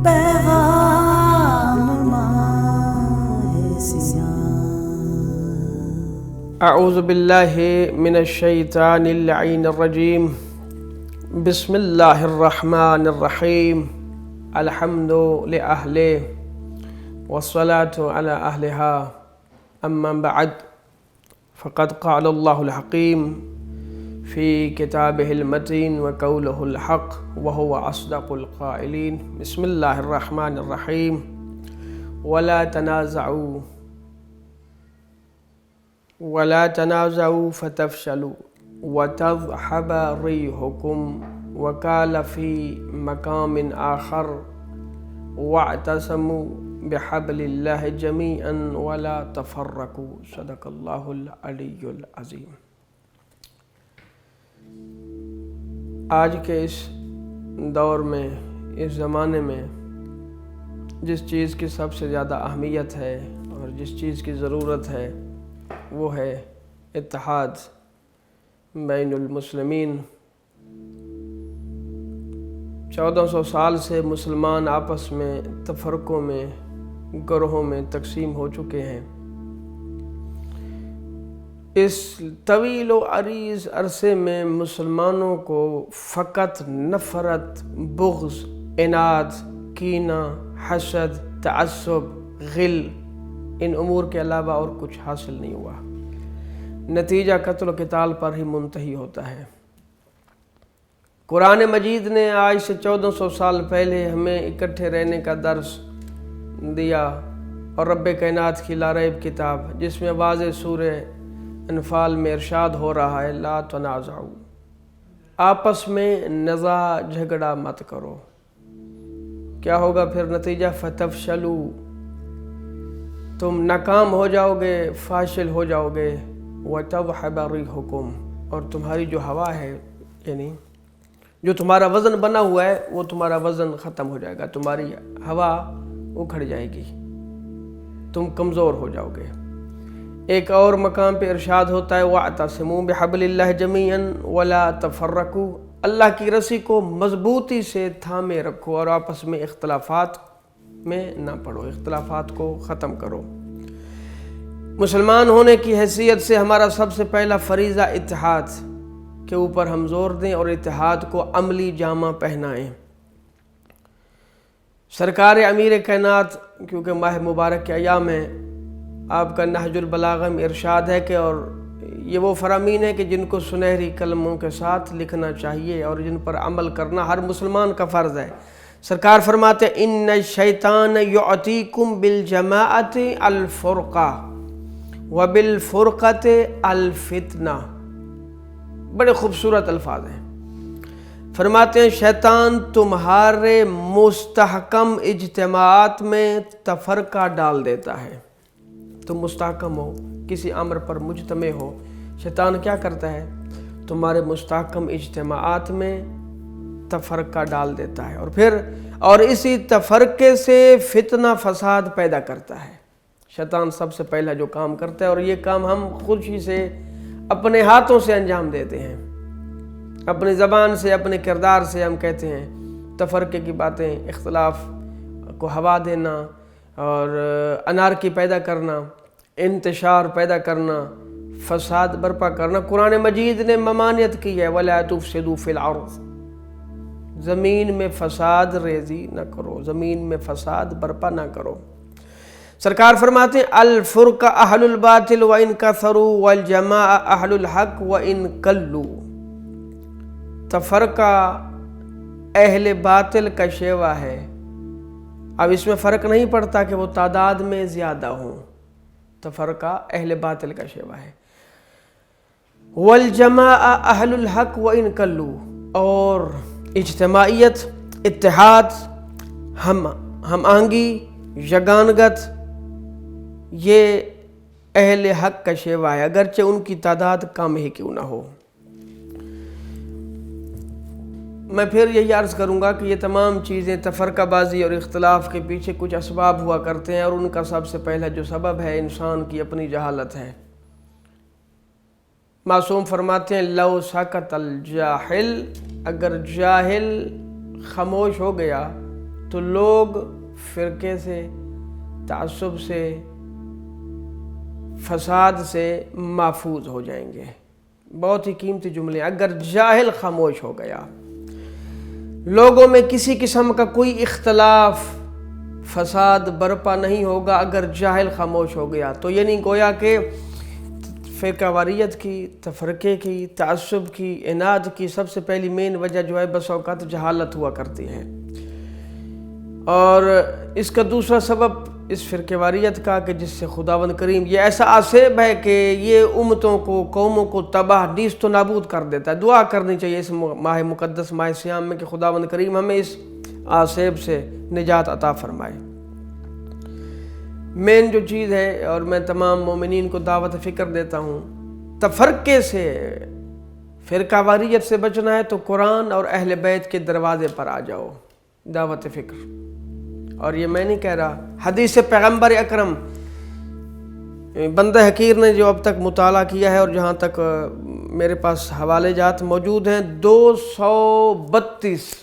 پیغام ماہ سیاہ۔ اعوذ باللہ من الشیطان اللعین الرجیم، بسم اللہ الرحمن الرحیم، الحمد لأہلہ والصلاة علی اہلہا، اما بعد فقد قال اللہ الحکیم فی کتابہ المتین وقولہ الحق وہو اصدق القائلین۔ بسم اللہ الرحمن الرحیم، ولا تنازعوا فتفشلوا وتذهب ريحكم وقال في مقام آخر واعتصموا بحبل اللہ جميعا ولا تفرقوا، صدق اللہ العلی العظیم۔ آج کے اس دور میں، اس زمانے میں جس چیز کی سب سے زیادہ اہمیت ہے اور جس چیز کی ضرورت ہے وہ ہے اتحاد بین المسلمین۔ 1400 سال سے مسلمان آپس میں تفرقوں میں، گروہوں میں تقسیم ہو چکے ہیں۔ اس طویل و عریض عرصے میں مسلمانوں کو فقط نفرت، بغض، عناد، کینہ، حسد، تعصب، غل، ان امور کے علاوہ اور کچھ حاصل نہیں ہوا۔ نتیجہ قتل و قتال پر ہی منتہی ہوتا ہے۔ قرآن مجید نے آج سے 1400 سال پہلے ہمیں اکٹھے رہنے کا درس دیا، اور رب کائنات کی لا ریب کتاب جس میں واضح سورہ انفال میں ارشاد ہو رہا ہے لا تنازعوا، آپس میں نزاع جھگڑا مت کرو۔ کیا ہوگا پھر نتیجہ؟ فتفشلوا، تم ناکام ہو جاؤ گے، فاشل ہو جاؤ گے، وتذهب ريحكم، اور تمہاری جو ہوا ہے، یعنی جو تمہارا وزن بنا ہوا ہے وہ تمہارا وزن ختم ہو جائے گا، تمہاری ہوا اکھڑ جائے گی، تم کمزور ہو جاؤ گے۔ ایک اور مقام پہ ارشاد ہوتا ہے وَاعْتَصِمُوا بِحَبْلِ اللَّهِ جَمِيعًا وَلَا تَفَرَّقُوا، اللہ کی رسی کو مضبوطی سے تھامے رکھو اور آپس میں اختلافات میں نہ پڑو، اختلافات کو ختم کرو۔ مسلمان ہونے کی حیثیت سے ہمارا سب سے پہلا فریضہ اتحاد کے اوپر ہم زور دیں اور اتحاد کو عملی جامہ پہنائیں۔ سرکار امیر کائنات، کیونکہ ماہ مبارک کے ایام ہیں، آپ کا نہج البلاغہ میں ارشاد ہے کہ اور یہ وہ فرامین ہے کہ جن کو سنہری قلموں کے ساتھ لکھنا چاہیے اور جن پر عمل کرنا ہر مسلمان کا فرض ہے۔ سرکار فرماتے ہیں ان الشیطان یعطیکم بالجماعت الفرقہ وبالفرقۃ الفتنہ۔ بڑے خوبصورت الفاظ ہیں۔ فرماتے ہیں شیطان تمہارے مستحکم اجتماعات میں تفرقہ ڈال دیتا ہے۔ تم مستحکم ہو، کسی امر پر مجتمع ہو، شیطان کیا کرتا ہے؟ تمہارے مستحکم اجتماعات میں تفرقہ ڈال دیتا ہے، اور اسی تفرقے سے فتنہ فساد پیدا کرتا ہے۔ شیطان سب سے پہلا جو کام کرتا ہے، اور یہ کام ہم خود ہی سے اپنے ہاتھوں سے انجام دیتے ہیں، اپنی زبان سے، اپنے کردار سے ہم کہتے ہیں تفرقے کی باتیں، اختلاف کو ہوا دینا اور انارکی پیدا کرنا، انتشار پیدا کرنا، فساد برپا کرنا۔ قرآن مجید نے ممانعت کی ہے وَلَا تُفْسِدُوا فِي الْأَرْضِ، زمین میں فساد ریزی نہ کرو، زمین میں فساد برپا نہ کرو۔ سرکار فرماتے ہیں الفرق اہل الباطل وَإِن كَثَرُوا وَالْجَمَاعَ اہل الحق وَإِن قَلُّوا، تفرقہ اہل باطل کا شیوا ہے۔ اب اس میں فرق نہیں پڑتا کہ وہ تعداد میں زیادہ ہوں، تفرقہ اہل باطل کا شیوا ہے۔ والجماع اہل الحق وَإِن قَلُّوا، اور اجتماعیت، اتحاد، ہم آہنگی، یگانگت، یہ اہل حق کا شیوا ہے، اگرچہ ان کی تعداد کم ہی کیوں نہ ہو۔ میں پھر یہی عرض کروں گا کہ یہ تمام چیزیں، تفرقہ بازی اور اختلاف کے پیچھے کچھ اسباب ہوا کرتے ہیں، اور ان کا سب سے پہلا جو سبب ہے انسان کی اپنی جہالت ہے۔ معصوم فرماتے ہیں لو سکت الجاہل، اگر جاہل خاموش ہو گیا تو لوگ فرقے سے، تعصب سے، فساد سے محفوظ ہو جائیں گے۔ بہت ہی قیمتی جملے۔ اگر جاہل خاموش ہو گیا، لوگوں میں کسی قسم کا کوئی اختلاف، فساد برپا نہیں ہوگا، اگر جاہل خاموش ہو گیا تو یہ نہیں گویا کہ فرقہ واریت کی، تفرقے کی، تعصب کی، عناد کی سب سے پہلی مین وجہ جو ہے بس اوقات جہالت ہوا کرتی ہے۔ اور اس کا دوسرا سبب اس فرقہ واریت کا کہ جس سے خداوند کریم یہ ایسا آسیب ہے کہ یہ امتوں کو، قوموں کو تباہ نیست و نابود کر دیتا ہے۔ دعا کرنی چاہیے اس ماہ مقدس، ماہ صیام میں کہ خداوند کریم ہمیں اس آسیب سے نجات عطا فرمائے۔ مین جو چیز ہے، اور میں تمام مومنین کو دعوت فکر دیتا ہوں، تفرقے سے، فرقہ واریت سے بچنا ہے تو قرآن اور اہل بیت کے دروازے پر آ جاؤ۔ دعوت فکر، اور یہ میں نہیں کہہ رہا، حدیث پیغمبر اکرم بندہ حقیر نے جو اب تک مطالعہ کیا ہے اور جہاں تک میرے پاس حوالے جات موجود ہیں، 232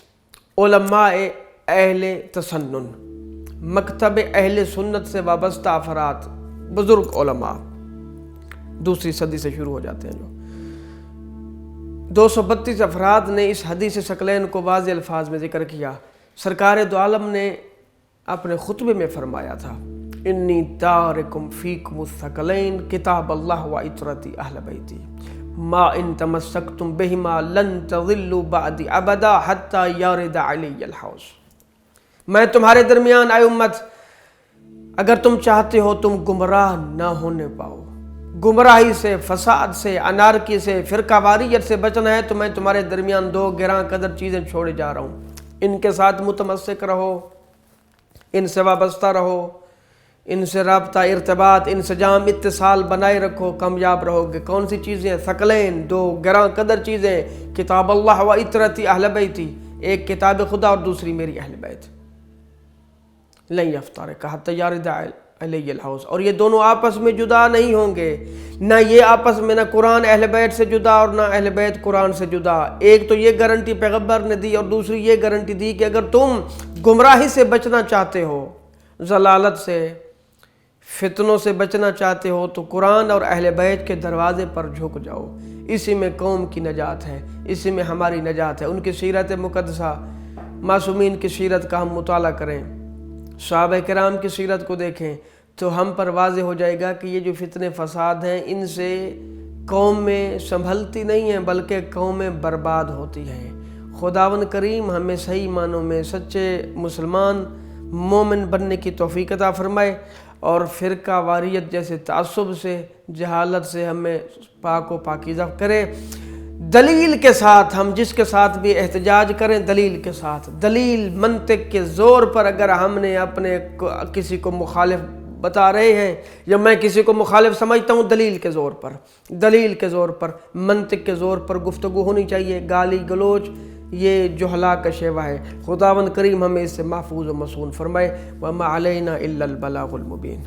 علماء اہل تسنن، مکتب اہل سنت سے وابستہ افراد، بزرگ علماء، دوسری صدی سے شروع ہو جاتے ہیں، جو 232 افراد نے اس حدیث ثقلین کو واضح الفاظ میں ذکر کیا۔ سرکار دو عالم نے اپنے خطبے میں فرمایا تھا، انی تارکم فیکم الثقلین کتاب اللہ و عطرتی اہل بیتی ما ان تمسکتم بہما لن تضلوا بعد ابدا حتی یارد علی الحوض۔ میں تمہارے درمیان اے امت، اگر تم چاہتے ہو تم گمراہ نہ ہونے پاؤ، گمراہی سے، فساد سے، انارکی سے، فرقہ واریت سے بچنا ہے تو میں تمہارے درمیان دو گراں قدر چیزیں چھوڑے جا رہا ہوں۔ ان کے ساتھ متمسک رہو، ان سے وابستہ رہو، ان سے رابطہ، ارتباط، انسجام، اتصال بنائے رکھو، کامیاب رہو گے۔ کون سی چیزیں؟ ثقلین، دو گراں قدر چیزیں، کتاب اللہ و عطرتی اہل بیتی، ایک کتاب خدا اور دوسری میری اہل بیت، لن یفترقا حتی یارد علی الحوض۔ اور یہ دونوں آپس میں جدا نہیں ہوں گے، نہ یہ آپس میں، نہ قرآن اہل بیت سے جدا اور نہ اہل بیت قرآن سے جدا۔ ایک تو یہ گارنٹی پیغمبر نے دی اور دوسری یہ گارنٹی دی کہ اگر تم گمراہی سے بچنا چاہتے ہو، ضلالت سے، فتنوں سے بچنا چاہتے ہو تو قرآن اور اہل بیت کے دروازے پر جھک جاؤ۔ اسی میں قوم کی نجات ہے، اسی میں ہماری نجات ہے۔ ان کی سیرت مقدسہ، معصومین کی سیرت کا ہم مطالعہ کریں، صحابہ کرام کی سیرت کو دیکھیں تو ہم پر واضح ہو جائے گا کہ یہ جو فتنے فساد ہیں، ان سے قومیں سنبھلتی نہیں ہیں بلکہ قومیں برباد ہوتی ہیں۔ خداوند کریم ہمیں صحیح معنوں میں سچے مسلمان، مومن بننے کی توفیق عطا فرمائے، اور فرقہ واریت جیسے تعصب سے، جہالت سے ہمیں پاک و پاکیزہ کرے۔ دلیل کے ساتھ، ہم جس کے ساتھ بھی احتجاج کریں، دلیل کے ساتھ، دلیل منطق کے زور پر، اگر ہم نے اپنے کسی کو مخالف بتا رہے ہیں یا میں کسی کو مخالف سمجھتا ہوں، دلیل کے زور پر، دلیل کے زور پر، منطق کے زور پر گفتگو ہونی چاہیے۔ گالی گلوچ یہ جہلا کا شیوہ ہے۔ خداوند کریم ہمیں اس سے محفوظ و مصون فرمائے۔ وما علینا الا البلاغ المبین۔